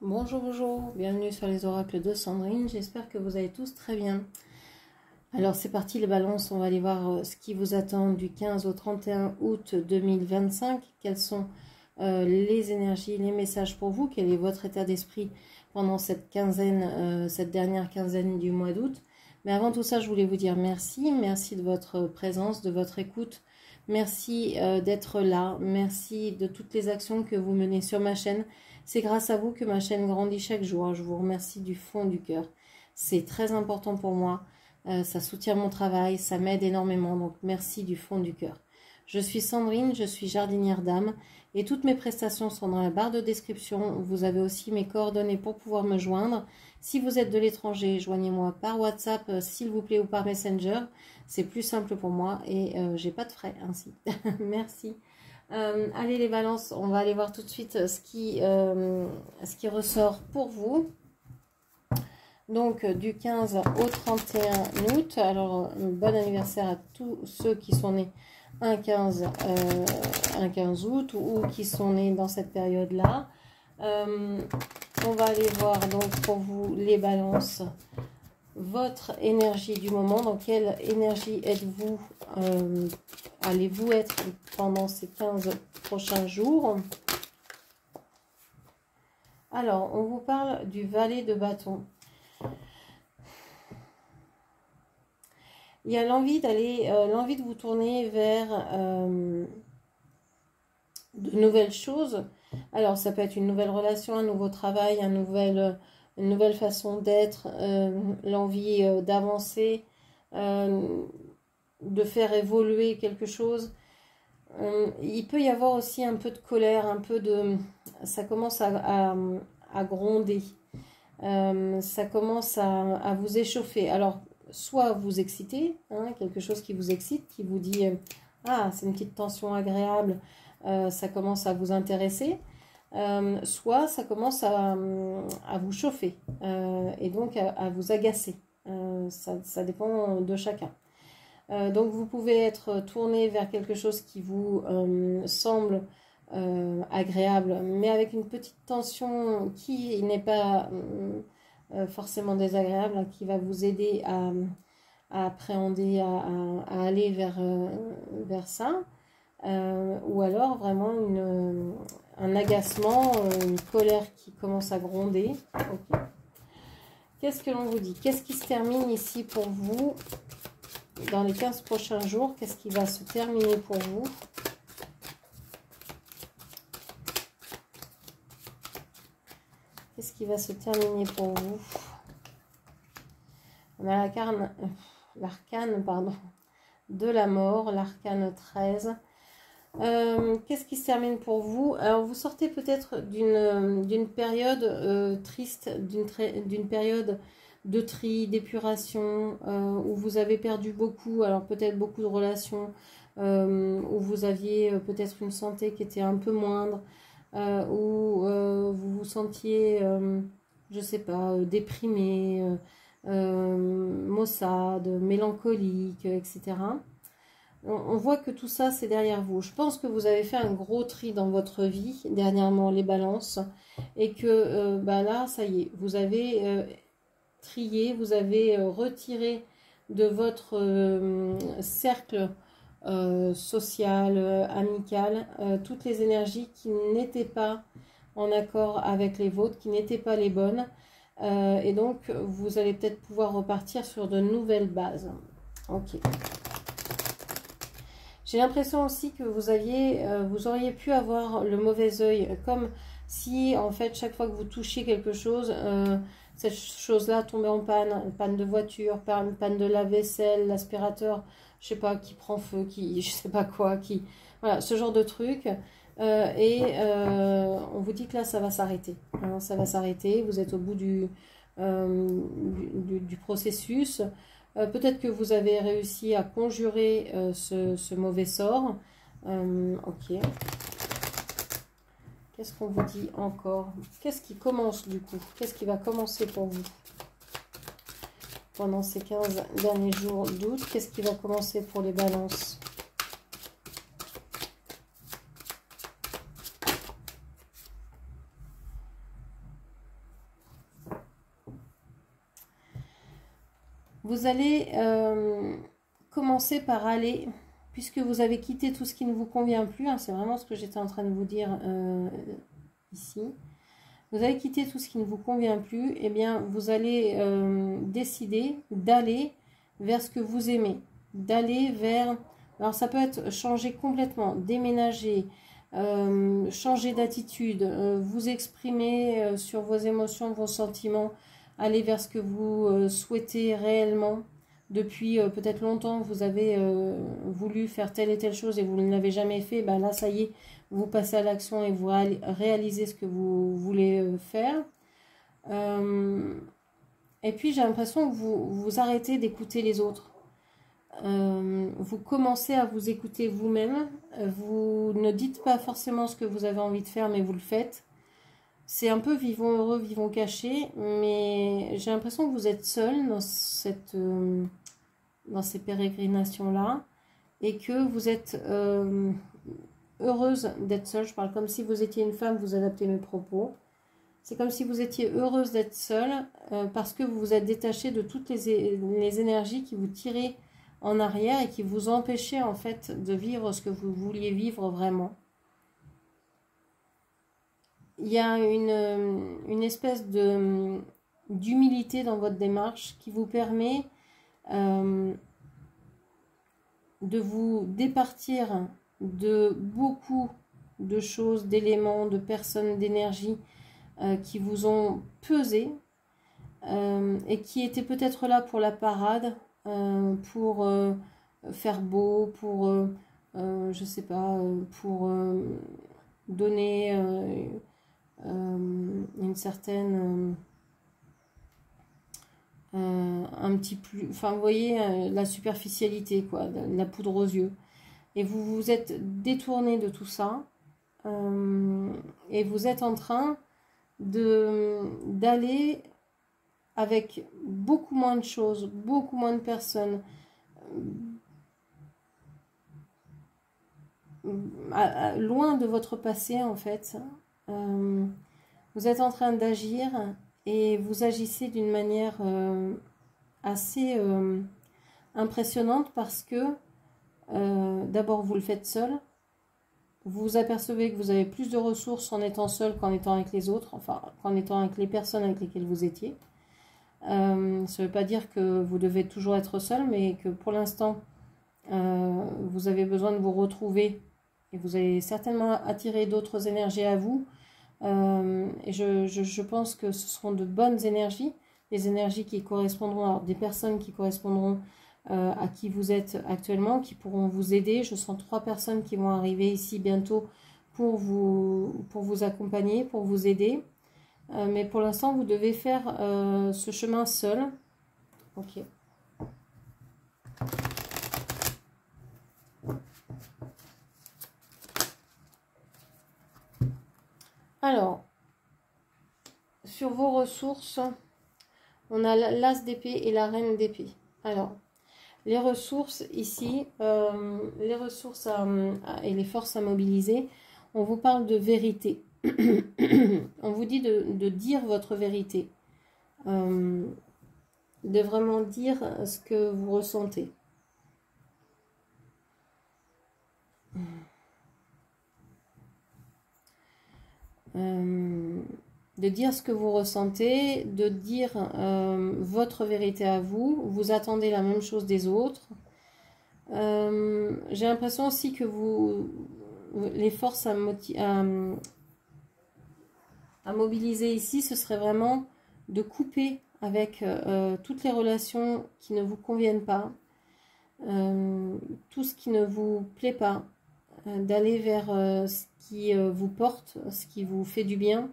Bonjour, bonjour, bienvenue sur les oracles de Sandrine, j'espère que vous allez tous très bien. Alors c'est parti les balances, on va aller voir ce qui vous attend du 15 au 31 août 2025. Quelles sont les énergies, les messages pour vous, quel est votre état d'esprit pendant cette quinzaine, cette dernière quinzaine du mois d'août. Mais avant tout ça, je voulais vous dire merci, merci de votre présence, de votre écoute, merci d'être là, merci de toutes les actions que vous menez sur ma chaîne. C'est grâce à vous que ma chaîne grandit chaque jour. Je vous remercie du fond du cœur. C'est très important pour moi. Ça soutient mon travail, ça m'aide énormément. Donc merci du fond du cœur. Je suis Sandrine, je suis jardinière d'âme et toutes mes prestations sont dans la barre de description. Vous avez aussi mes coordonnées pour pouvoir me joindre. Si vous êtes de l'étranger, joignez-moi par WhatsApp, s'il vous plaît, ou par Messenger. C'est plus simple pour moi et j'ai pas de frais ainsi. Merci. Allez les balances, on va aller voir tout de suite ce qui ressort pour vous. Donc du 15 au 31 août. Alors bon anniversaire à tous ceux qui sont nés un 15 août ou qui sont nés dans cette période-là. On va aller voir donc pour vous les balances. Votre énergie du moment, dans quelle énergie êtes-vous, allez-vous être pendant ces 15 prochains jours? Alors, on vous parle du valet de bâton. Il y a l'envie d'aller, l'envie de vous tourner vers de nouvelles choses. Alors, ça peut être une nouvelle relation, un nouveau travail, une nouvelle façon d'être, l'envie d'avancer, de faire évoluer quelque chose. Il peut y avoir aussi un peu de colère, un peu de... Ça commence à gronder, ça commence à vous échauffer. Alors, soit vous excitez, hein, quelque chose qui vous excite, qui vous dit ah, c'est une petite tension agréable, ça commence à vous intéresser. Soit ça commence à vous chauffer et donc à vous agacer. Ça dépend de chacun. Donc vous pouvez être tourné vers quelque chose qui vous semble agréable, mais avec une petite tension qui n'est pas forcément désagréable, hein, qui va vous aider à appréhender, à aller vers ça. Ou alors vraiment un agacement, une colère qui commence à gronder. Okay. Qu'est-ce que l'on vous dit? Qu'est-ce qui se termine ici pour vous dans les 15 prochains jours? Qu'est-ce qui va se terminer pour vous? Qu'est-ce qui va se terminer pour vous? On a l'arcane de la mort, l'arcane 13. Qu'est-ce qui se termine pour vous? Alors vous sortez peut-être d'une période triste, d'une période de tri, d'épuration, où vous avez perdu beaucoup, alors peut-être beaucoup de relations, où vous aviez peut-être une santé qui était un peu moindre, où vous vous sentiez, je sais pas, déprimé, maussade, mélancolique, etc. On voit que tout ça, c'est derrière vous. Je pense que vous avez fait un gros tri dans votre vie, dernièrement, les balances. Et que là, ça y est, vous avez trié, vous avez retiré de votre cercle social, amical, toutes les énergies qui n'étaient pas en accord avec les vôtres, qui n'étaient pas les bonnes. Et donc, vous allez peut-être pouvoir repartir sur de nouvelles bases. Ok. J'ai l'impression aussi que vous auriez pu avoir le mauvais œil, comme si en fait chaque fois que vous touchiez quelque chose, cette chose-là tombait en panne de voiture, panne de lave-vaisselle, l'aspirateur, je sais pas, qui prend feu, je sais pas quoi, voilà, ce genre de truc. On vous dit que là ça va s'arrêter, hein, ça va s'arrêter, vous êtes au bout du processus. Peut-être que vous avez réussi à conjurer ce mauvais sort. Ok. Qu'est-ce qu'on vous dit encore? Qu'est-ce qui commence du coup? Qu'est-ce qui va commencer pour vous pendant ces 15 derniers jours d'août? Qu'est-ce qui va commencer pour les balances? vous allez commencer par aller, puisque vous avez quitté tout ce qui ne vous convient plus, hein, c'est vraiment ce que j'étais en train de vous dire ici. Vous avez quitté tout ce qui ne vous convient plus, et bien vous allez décider d'aller vers ce que vous aimez, d'aller vers... Alors ça peut être changer complètement, déménager, changer d'attitude, vous exprimer sur vos émotions, vos sentiments, aller vers ce que vous souhaitez réellement. Depuis peut-être longtemps, vous avez voulu faire telle et telle chose et vous ne l'avez jamais fait, ben là ça y est, vous passez à l'action et vous réalisez ce que vous voulez faire. Et puis j'ai l'impression que vous arrêtez d'écouter les autres. Vous commencez à vous écouter vous-même. Vous ne dites pas forcément ce que vous avez envie de faire, mais vous le faites. C'est un peu vivons heureux, vivons cachés, mais j'ai l'impression que vous êtes seul dans ces pérégrinations-là et que vous êtes heureuse d'être seule. Je parle comme si vous étiez une femme, vous adaptez mes propos. C'est comme si vous étiez heureuse d'être seule parce que vous vous êtes détaché de toutes les énergies qui vous tiraient en arrière et qui vous empêchaient en fait de vivre ce que vous vouliez vivre vraiment. Il y a une espèce d'humilité dans votre démarche qui vous permet de vous départir de beaucoup de choses, d'éléments, de personnes, d'énergie qui vous ont pesé et qui étaient peut-être là pour la parade, pour faire beau, pour, je sais pas, pour donner une certaine... un petit plus... Enfin, vous voyez, la superficialité, quoi, la poudre aux yeux. Et vous vous êtes détourné de tout ça et vous êtes en train d'aller avec beaucoup moins de choses, beaucoup moins de personnes, loin de votre passé en fait. Vous êtes en train d'agir et vous agissez d'une manière assez impressionnante parce que d'abord vous le faites seul. Vous vous apercevez que vous avez plus de ressources en étant seul qu'en étant avec les autres, enfin qu'en étant avec les personnes avec lesquelles vous étiez. Ça ne veut pas dire que vous devez toujours être seul, mais que pour l'instant, vous avez besoin de vous retrouver et vous allez certainement attirer d'autres énergies à vous. Et je pense que ce seront de bonnes énergies, des énergies qui correspondront, alors des personnes qui correspondront à qui vous êtes actuellement, qui pourront vous aider. Je sens 3 personnes qui vont arriver ici bientôt pour vous accompagner, pour vous aider. Mais pour l'instant, vous devez faire ce chemin seul. Ok. Alors, sur vos ressources, on a l'as d'épée et la reine d'épée. Alors, les ressources ici, les ressources et les forces à mobiliser, on vous parle de vérité. On vous dit de dire votre vérité, de vraiment dire ce que vous ressentez. De dire ce que vous ressentez, de dire votre vérité à vous. Vous attendez la même chose des autres. J'ai l'impression aussi que les forces à mobiliser ici, ce serait vraiment de couper avec toutes les relations qui ne vous conviennent pas, tout ce qui ne vous plaît pas, d'aller vers ce qui vous porte, ce qui vous fait du bien,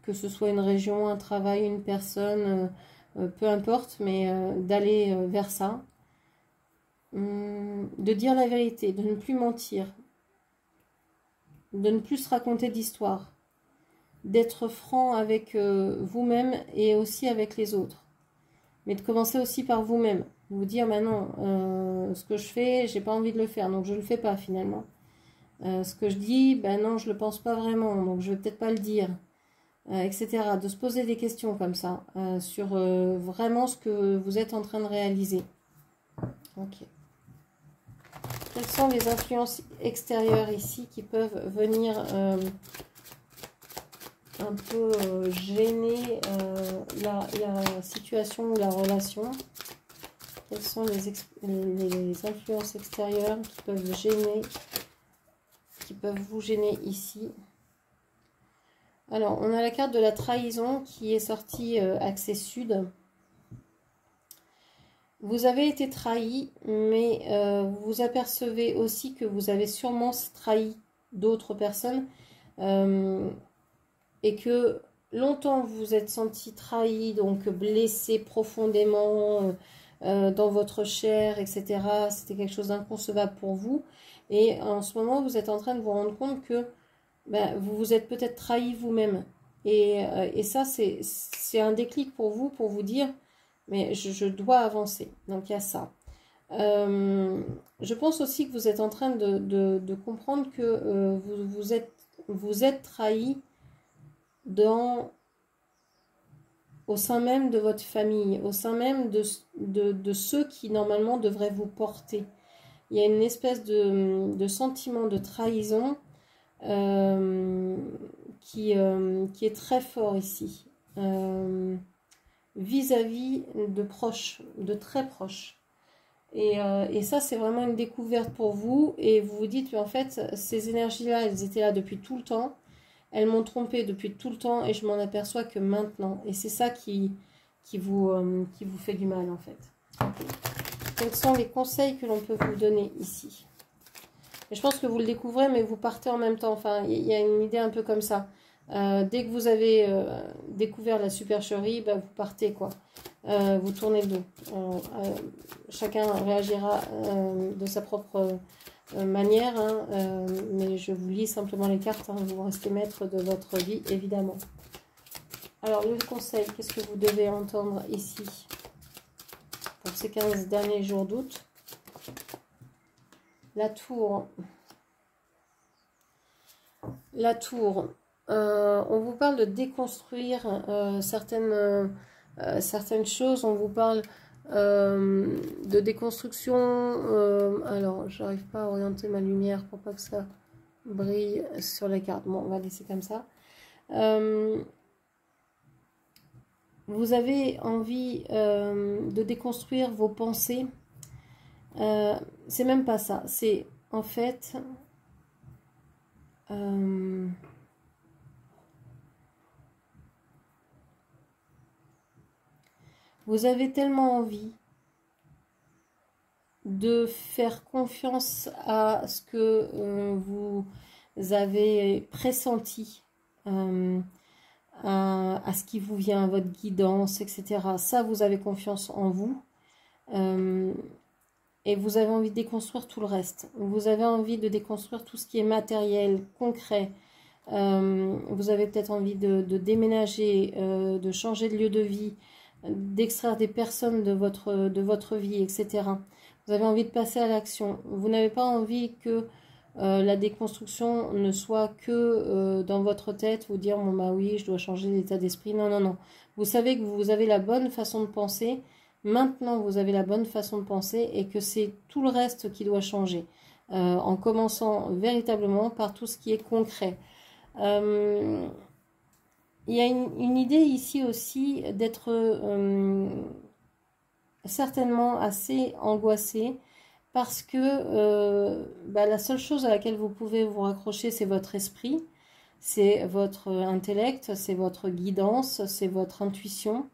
que ce soit une région, un travail, une personne, peu importe, mais d'aller vers ça, de dire la vérité, de ne plus mentir, de ne plus se raconter d'histoire, d'être franc avec vous-même et aussi avec les autres, mais de commencer aussi par vous-même, vous dire maintenant ce que je fais, j'ai pas envie de le faire, donc je le fais pas finalement. Ce que je dis, ben non, je le pense pas vraiment, donc je vais peut-être pas le dire. etc. De se poser des questions comme ça, sur vraiment ce que vous êtes en train de réaliser. Ok. Quelles sont les influences extérieures ici qui peuvent venir un peu gêner la situation ou la relation? Quelles sont les influences extérieures qui peuvent gêner, qui peuvent vous gêner ici? Alors, on a la carte de la trahison qui est sortie axe sud. Vous avez été trahi, mais vous vous apercevez aussi que vous avez sûrement trahi d'autres personnes et que longtemps vous vous êtes senti trahi, donc blessé profondément dans votre chair, etc. C'était quelque chose d'inconcevable pour vous. Et en ce moment, vous êtes en train de vous rendre compte que vous vous êtes peut-être trahi vous-même. Et ça, c'est un déclic pour vous dire, mais je dois avancer. Donc, il y a ça. Je pense aussi que vous êtes en train de comprendre que vous êtes trahi au sein même de votre famille, au sein même de ceux qui, normalement, devraient vous porter. Il y a une espèce de sentiment de trahison qui est très fort ici, vis-à-vis de proches, de très proches. Et ça, c'est vraiment une découverte pour vous. Et vous vous dites, en fait, ces énergies-là, elles étaient là depuis tout le temps. Elles m'ont trompé depuis tout le temps et je m'en aperçois que maintenant. Et c'est ça qui vous fait du mal, en fait. Quels sont les conseils que l'on peut vous donner ici? Et je pense que vous le découvrez, mais vous partez en même temps. Enfin, il y a une idée un peu comme ça. Dès que vous avez découvert la supercherie, vous partez, quoi. Vous tournez le dos. Chacun réagira de sa propre manière, hein, mais je vous lis simplement les cartes. Hein, vous restez maître de votre vie, évidemment. Alors, le conseil, qu'est-ce que vous devez entendre ici pour ces 15 derniers jours d'août? La tour. La tour. On vous parle de déconstruire certaines choses. On vous parle de déconstruction. Alors, j'arrive pas à orienter ma lumière pour pas que ça brille sur la carte. Bon, on va laisser comme ça. Vous avez envie de déconstruire vos pensées. C'est même pas ça. C'est en fait... vous avez tellement envie de faire confiance à ce que vous avez pressenti, à ce qui vous vient, à votre guidance, etc. Ça, vous avez confiance en vous. Et vous avez envie de déconstruire tout le reste. Vous avez envie de déconstruire tout ce qui est matériel, concret. Vous avez peut-être envie de déménager, de changer de lieu de vie, d'extraire des personnes de votre vie, etc. Vous avez envie de passer à l'action. Vous n'avez pas envie que la déconstruction ne soit que dans votre tête, vous dire, bon bah oui, je dois changer d'état d'esprit. Non, non, non. Vous savez que vous avez la bonne façon de penser. Maintenant, vous avez la bonne façon de penser et que c'est tout le reste qui doit changer. En commençant véritablement par tout ce qui est concret. Il y a une idée ici aussi d'être certainement assez angoissé parce que la seule chose à laquelle vous pouvez vous raccrocher, c'est votre esprit, c'est votre intellect, c'est votre guidance, c'est votre intuition.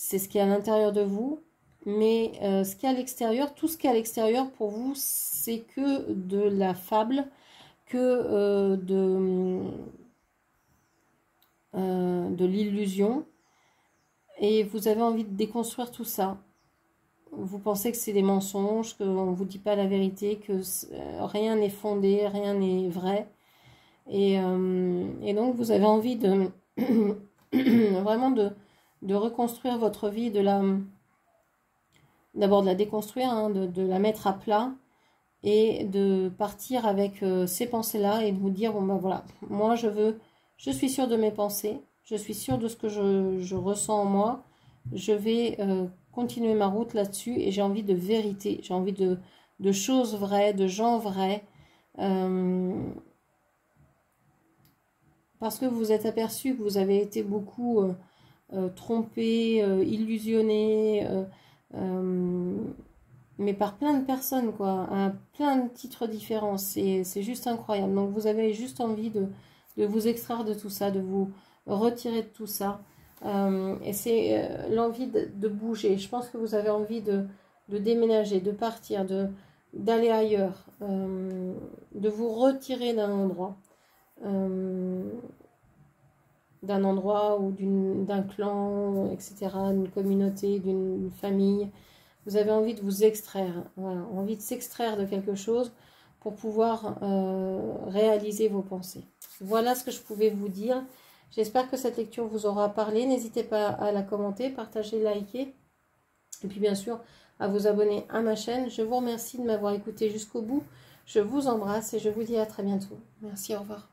C'est ce qui est à l'intérieur de vous, mais ce qui est à l'extérieur, tout ce qui est à l'extérieur pour vous, c'est que de la fable, que de l'illusion, et vous avez envie de déconstruire tout ça. Vous pensez que c'est des mensonges, qu'on ne vous dit pas la vérité, que rien n'est fondé, rien n'est vrai, et donc vous avez envie de vraiment de reconstruire votre vie, d'abord de la déconstruire, hein, de la mettre à plat et de partir avec ces pensées-là et de vous dire, bon ben voilà, moi je suis sûre de mes pensées, je suis sûre de ce que je ressens en moi. Je vais continuer ma route là-dessus et j'ai envie de vérité, j'ai envie de choses vraies, de gens vrais. Parce que vous vous êtes aperçu que vous avez été beaucoup trompé, illusionné, mais par plein de personnes, quoi, à plein de titres différents. C'est juste incroyable. Donc vous avez juste envie de vous extraire de tout ça, de vous retirer de tout ça. Et c'est l'envie de bouger. Je pense que vous avez envie de déménager, de partir, d'aller ailleurs, de vous retirer d'un endroit. Ou d'un clan, etc., d'une communauté, d'une famille. Vous avez envie de vous extraire, voilà, envie de s'extraire de quelque chose pour pouvoir réaliser vos pensées. Voilà ce que je pouvais vous dire. J'espère que cette lecture vous aura parlé. N'hésitez pas à la commenter, partager, liker. Et puis bien sûr, à vous abonner à ma chaîne. Je vous remercie de m'avoir écouté jusqu'au bout. Je vous embrasse et je vous dis à très bientôt. Merci, au revoir.